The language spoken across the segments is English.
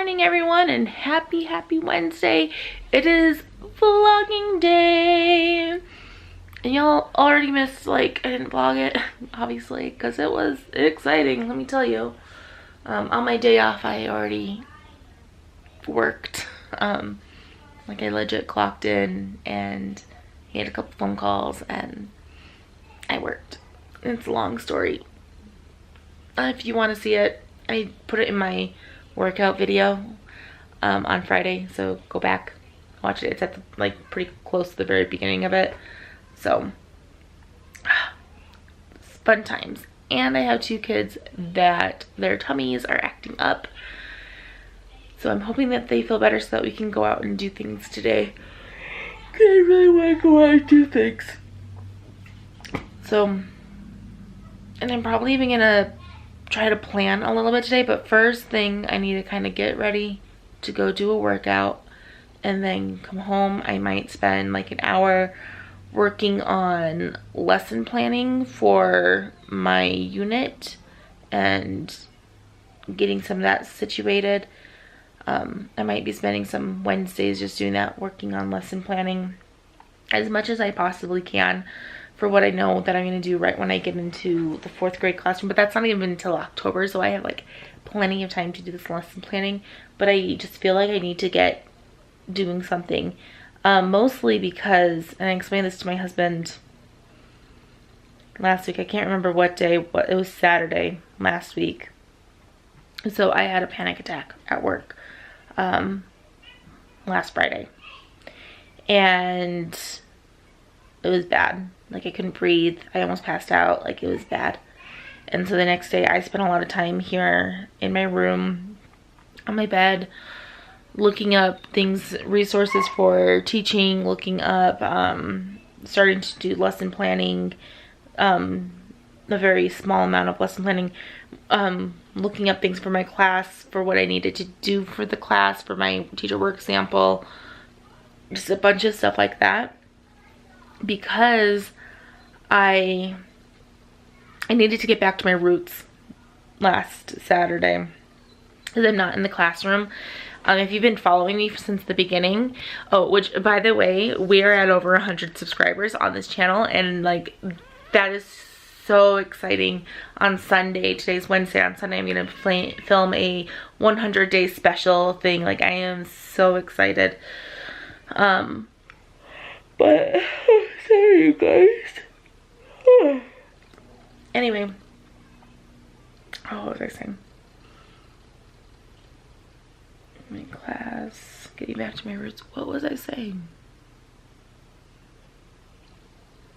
morning everyone, and happy Wednesday. It is vlogging day. And y'all already missed, like, I didn't vlog it obviously because it was exciting, let me tell you. On my day off I already worked. Like I legit clocked in and he had a couple phone calls and I worked. It's a long story. If you want to see it, I put it in my workout video on Friday, so go back, watch it. It's at the, like, pretty close to the very beginning of it. So it's fun times. And I have two kids that their tummies are acting up, so I'm hoping that they feel better so that we can go out and do things today. I really want to go out and do things. So, and I'm probably even gonna try to plan a little bit today, but first thing I need to kind of get ready to go do a workout and then come home. I might spend like an hour working on lesson planning for my unit and getting some of that situated. I might be spending some Wednesdays just doing that, working on lesson planning as much as I possibly can for what I know that I'm going to do right when I get into the 4th grade classroom. But that's not even until October, so I have like plenty of time to do this lesson planning. But I just feel like I need to get doing something. Mostly because, and I explained this to my husband last week, I can't remember what day, it was Saturday last week. So I had a panic attack at work last Friday. And it was bad. Like I couldn't breathe. I almost passed out. Like it was bad. And so the next day I spent a lot of time here in my room on my bed looking up things, resources for teaching, looking up, starting to do lesson planning, a very small amount of lesson planning, looking up things for my class, for what I needed to do for the class, for my teacher work sample, just a bunch of stuff like that. Because I needed to get back to my roots last Saturday because I'm not in the classroom. If you've been following me since the beginning, which by the way, we are at over 100 subscribers on this channel, and like that is so exciting. On Sunday, today's Wednesday, on Sunday I'm gonna film a 100-day special thing. Like I am so excited. But sorry you guys. Anyway, what was I saying? My class, getting back to my roots. What was I saying?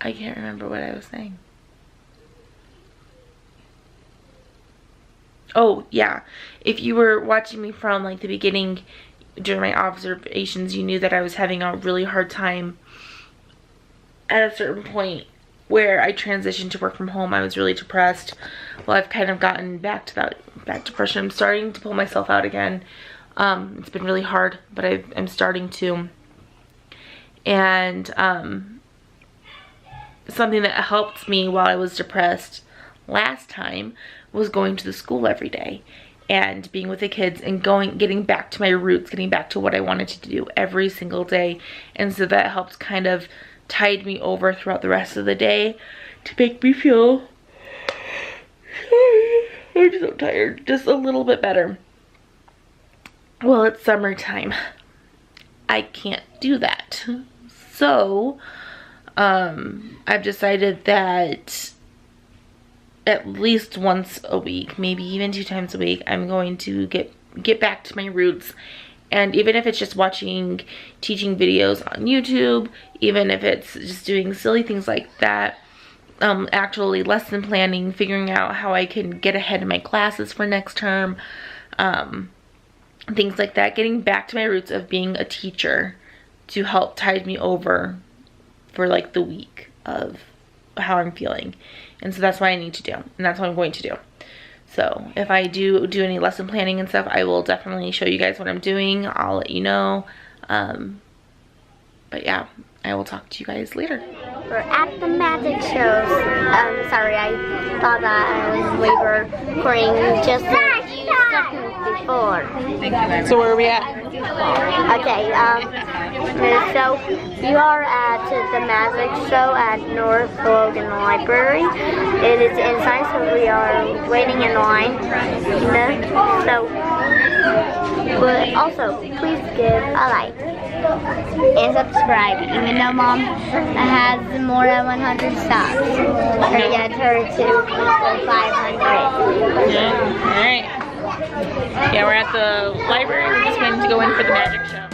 I can't remember what I was saying. Oh yeah, if you were watching me from like the beginning during my observations, you knew that I was having a really hard time at a certain point where I transitioned to work from home. I was really depressed. Well, I've kind of gotten back to that depression. I'm starting to pull myself out again. It's been really hard, but I'm starting to. And something that helped me while I was depressed last time was going to the school every day and being with the kids and getting back to my roots, getting back to what I wanted to do every single day. And so that helped kind of tide me over throughout the rest of the day to make me feel, sorry, I'm so tired, just a little bit better. Well, it's summertime. I can't do that. So, I've decided that at least once a week, maybe even 2 times a week, I'm going to get back to my roots. And even if it's just watching teaching videos on YouTube, even if it's just doing silly things like that, actually lesson planning, figuring out how I can get ahead in my classes for next term, things like that, getting back to my roots of being a teacher to help tide me over for like the week of how I'm feeling. And so that's what I need to do, and that's what I'm going to do. So if I do any lesson planning and stuff, I will definitely show you guys what I'm doing. I'll let you know. But yeah, I will talk to you guys later. We're at the magic shows. Sorry, I thought that we were recording just a few seconds 4. So where are we at? Okay, so you are at the Magic Show at North Logan Library. It is inside, so we are waiting in line. But also, please give a like and subscribe, even though Mom has more than 100 subs. Or get her to 500. Yeah, alright. Yeah, we're at the library. We're just waiting to go in for the magic show.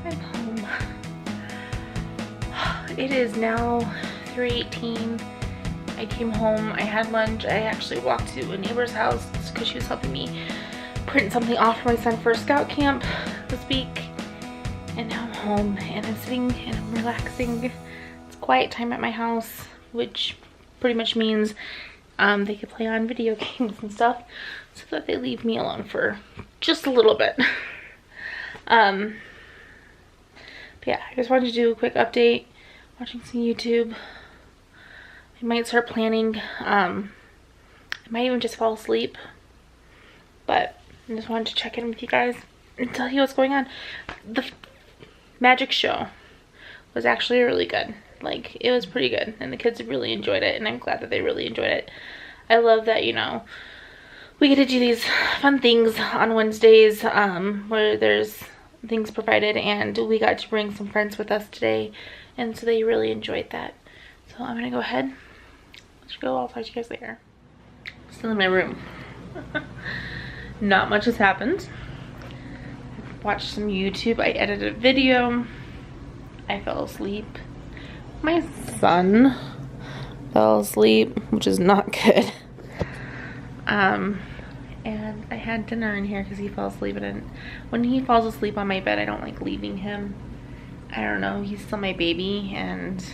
I'm home. It is now 3:18. I came home, I had lunch. I actually walked to a neighbor's house because she was helping me print something off for my son for Scout Camp this week. And now I'm home and I'm sitting and I'm relaxing. It's quiet time at my house, which pretty much means they can play on video games and stuff so that they leave me alone for just a little bit. But yeah, I just wanted to do a quick update, watching some YouTube. I might start planning. I might even just fall asleep, but I just wanted to check in with you guys and tell you what's going on. The magic show was actually really good. Like, it was pretty good, and the kids really enjoyed it, and I'm glad that they really enjoyed it. I love that, you know, we get to do these fun things on Wednesdays where there's things provided, and we got to bring some friends with us today, and so they really enjoyed that. So I'm gonna go ahead. Let's go. I'll talk to you guys later. Still in my room. Not much has happened. Watched some YouTube. I edited a video. I fell asleep. My son fell asleep, which is not good. And I had dinner in here because he fell asleep, and when he falls asleep on my bed, I don't like leaving him. I don't know, he's still my baby, and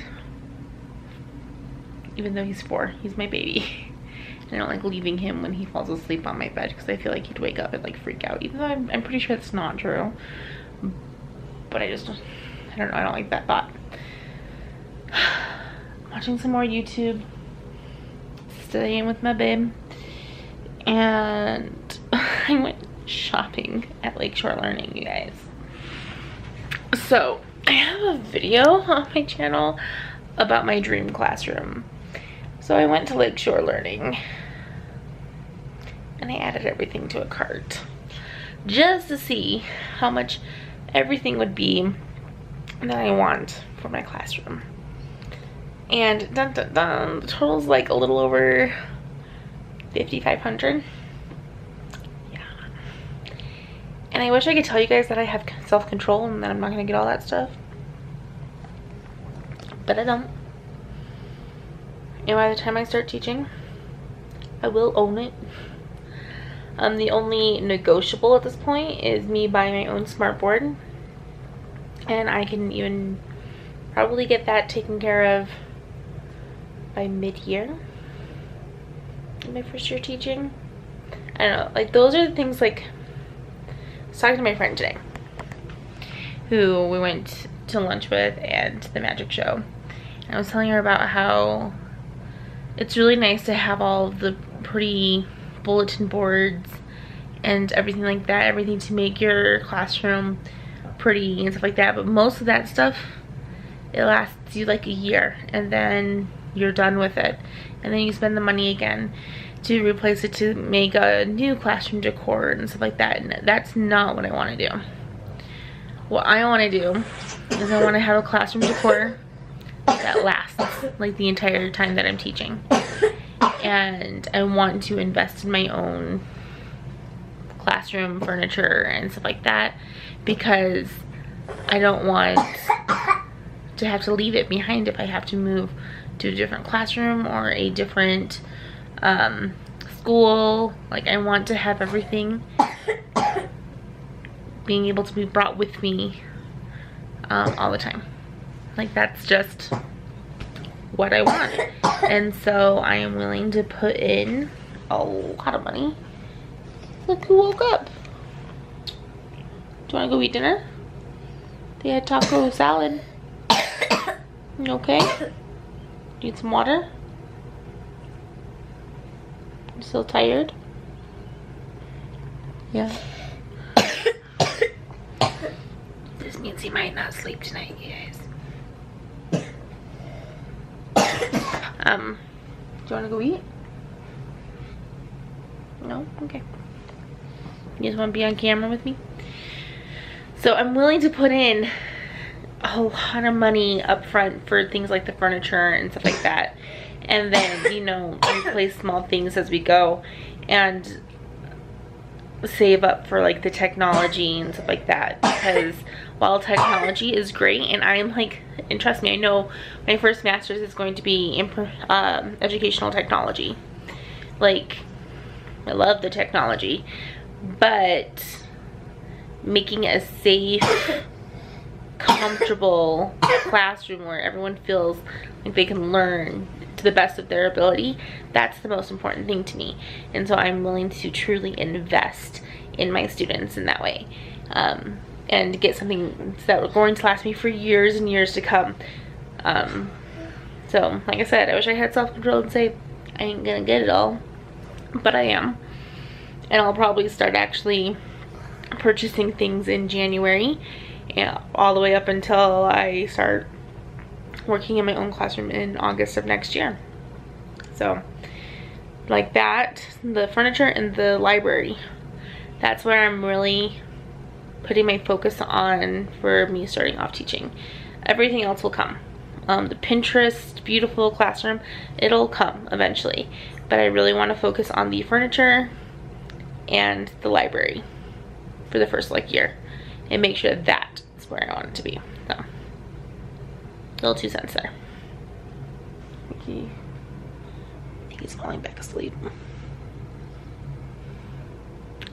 even though he's 4, he's my baby. And I don't like leaving him when he falls asleep on my bed because I feel like he'd wake up and like freak out, even though I'm pretty sure that's not true. But I don't know, I don't like that thought. Watching some more YouTube, staying with my babe, and I went shopping at Lakeshore Learning, you guys. So I have a video on my channel about my dream classroom. So I went to Lakeshore Learning and I added everything to a cart just to see how much everything would be that I want for my classroom. And dun dun dun, the total's like a little over $5,500. Yeah. And I wish I could tell you guys that I have self-control and that I'm not gonna get all that stuff, but I don't. And by the time I start teaching, I will own it. The only negotiable at this point is me buying my own smart board, and I can even probably get that taken care of by mid-year in my first year teaching. I don't know, like those are the things. Like I was talking to my friend today who we went to lunch with and the magic show, and I was telling her about how it's really nice to have all of the pretty bulletin boards and everything like that, everything to make your classroom pretty and stuff like that, but most of that stuff, it lasts you like a year and then you're done with it, and then you spend the money again to replace it to make a new classroom decor and stuff like that, and that's not what I want to do. What I want to do is I want to have a classroom decor that lasts like the entire time that I'm teaching, and I want to invest in my own classroom furniture and stuff like that, because I don't want to have to leave it behind if I have to move to a different classroom or a different school. Like I want to have everything being able to be brought with me all the time. Like that's just what I want, and so I am willing to put in a lot of money. Look who woke up. Do you want to go eat dinner? They had taco salad. You okay? Need some water? You still tired? Yeah. This means he might not sleep tonight, you guys. Do you want to go eat? No? Okay. You guys want to be on camera with me? So I'm willing to put in a lot of money up front for things like the furniture and stuff like that, and then, you know, replace small things as we go, and save up for like the technology and stuff like that, because while technology is great, and I'm like, and trust me, I know my first master's is going to be in educational technology. Like I love the technology, but making a safe, comfortable classroom where everyone feels like they can learn to the best of their ability, that's the most important thing to me. And so I'm willing to truly invest in my students in that way, and get something that are going to last me for years and years to come. So like I said, I wish I had self-control and say I ain't gonna get it all, but I am, and I'll probably start actually purchasing things in January, and all the way up until I start working in my own classroom in August of next year. So like that, the furniture and the library, that's where I'm really putting my focus on for me starting off teaching. Everything else will come. The Pinterest beautiful classroom, it'll come eventually, but I really want to focus on the furniture and the library for the first like year, and make sure that is where I want it to be. So little 2 cents there. I think he's falling back asleep.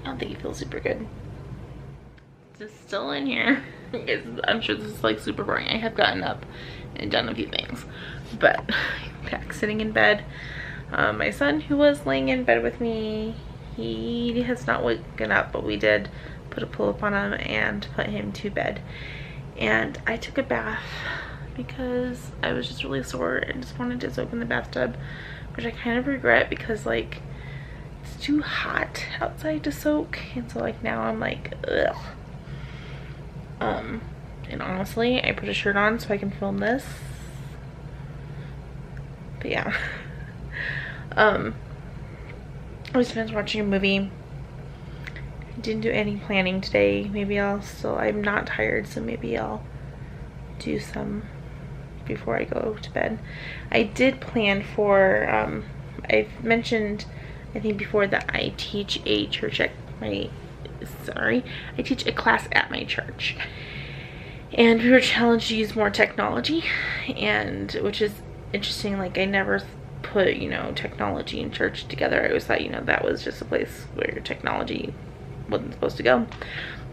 I don't think he feels super good. Just still in here. I'm sure this is like super boring. I have gotten up and done a few things, but back sitting in bed. My son, who was laying in bed with me, he has not woken up, but we did put a pull-up on him and put him to bed. And I took a bath because I was just really sore and just wanted to soak in the bathtub, which I kind of regret because like it's too hot outside to soak, and so like now I'm like ugh. And honestly, I put a shirt on so I can film this, but yeah. I was finished watching a movie. I didn't do any planning today. Maybe I'm not tired, so maybe I'll do some before I go to bed. I did plan for, I've mentioned, I think before, that I teach a church at my, I teach a class at my church. And we were challenged to use more technology, and which is interesting. Like I never put, you know, technology and church together. I always thought, you know, that was just a place where your technology wasn't supposed to go.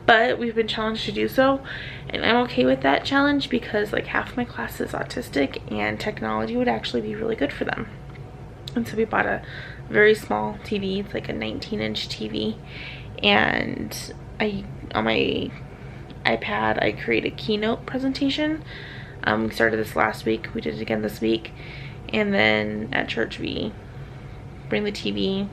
but we've been challenged to do so, and I'm okay with that challenge because like half my class is autistic and technology would actually be really good for them. And so we bought a very small TV. It's like a 19-inch TV, and on my iPad I created a keynote presentation. We started this last week, we did it again this week, and then at church we bring the TV,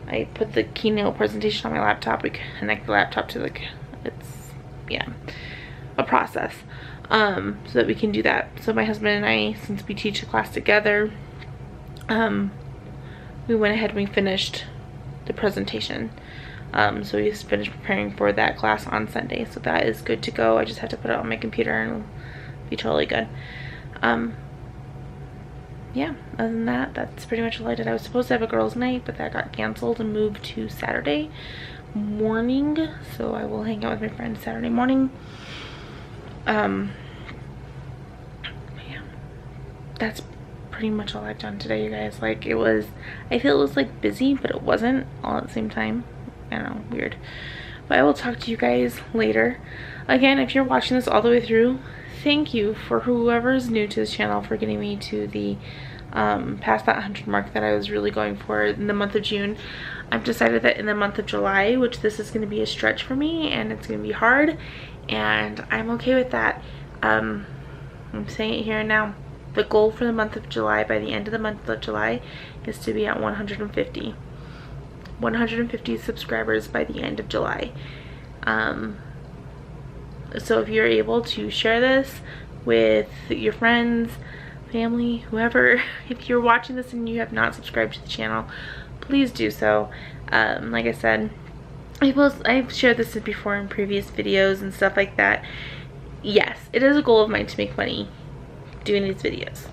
I put the keynote presentation on my laptop, we connect the laptop to it's, yeah, a process, so that we can do that. So my husband and I, since we teach the class together, we went ahead and we finished the presentation. So we just finished preparing for that class on Sunday, so that is good to go. I just have to put it on my computer and it'll be totally good. Yeah, other than that, that's pretty much all I did. I was supposed to have a girls' night, but that got canceled and moved to Saturday morning, so I will hang out with my friends Saturday morning. Yeah, that's pretty much all I've done today, you guys. Like, it was, I feel it was like busy, but it wasn't all at the same time. I don't know, weird. But I will talk to you guys later. Again, if you're watching this all the way through, thank you for whoever is new to this channel for getting me to the past that 100 mark that I was really going for in the month of June. I've decided that in the month of July, which this is going to be a stretch for me and it's going to be hard, and I'm okay with that. I'm saying it here and now. The goal for the month of July, by the end of the month of July, is to be at 150 subscribers by the end of July. So if you're able to share this with your friends, family, whoever, if you're watching this and you have not subscribed to the channel, please do so. Like I said, I've shared this before in previous videos and stuff like that. Yes, it is a goal of mine to make money doing these videos.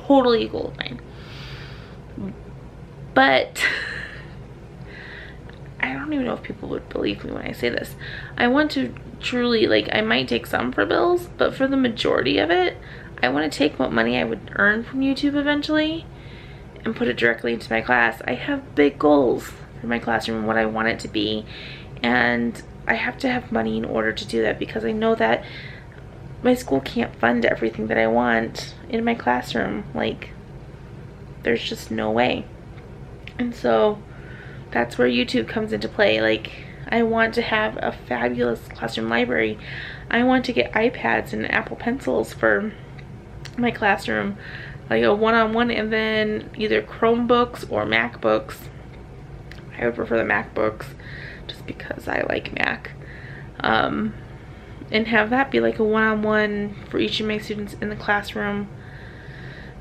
Totally a goal of mine. But I don't even know if people would believe me when I say this. I want to truly, like, I might take some for bills, but for the majority of it, I want to take what money I would earn from YouTube eventually and put it directly into my class. I have big goals for my classroom and what I want it to be, and I have to have money in order to do that, because I know that my school can't fund everything that I want in my classroom. Like, there's just no way. And so that's where YouTube comes into play. Like, I want to have a fabulous classroom library. I want to get iPads and Apple Pencils for my classroom, like a one-on-one, and then either Chromebooks or MacBooks. I would prefer the MacBooks just because I like Mac. And have that be like a one-on-one for each of my students in the classroom.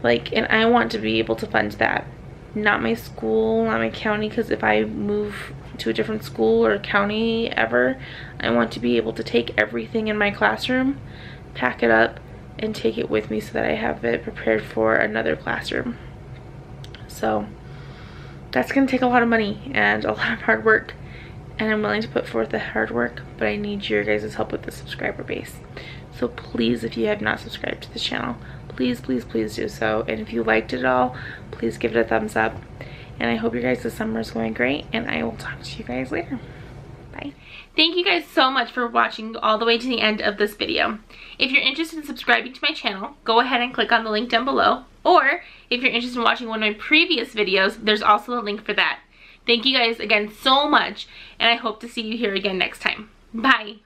Like, and I want to be able to fund that. Not my school, not my county, because if I move to a different school or county ever, I want to be able to take everything in my classroom, pack it up, and take it with me so that I have it prepared for another classroom. So that's going to take a lot of money and a lot of hard work, and I'm willing to put forth the hard work, but I need your guys' help with the subscriber base. So please, if you have not subscribed to the channel, please, please, please do so. And if you liked it all, please give it a thumbs up. And I hope your guys' summer is going great, and I will talk to you guys later. Bye. Thank you guys so much for watching all the way to the end of this video. If you're interested in subscribing to my channel, go ahead and click on the link down below. Or if you're interested in watching one of my previous videos, there's also a link for that. Thank you guys again so much, and I hope to see you here again next time. Bye.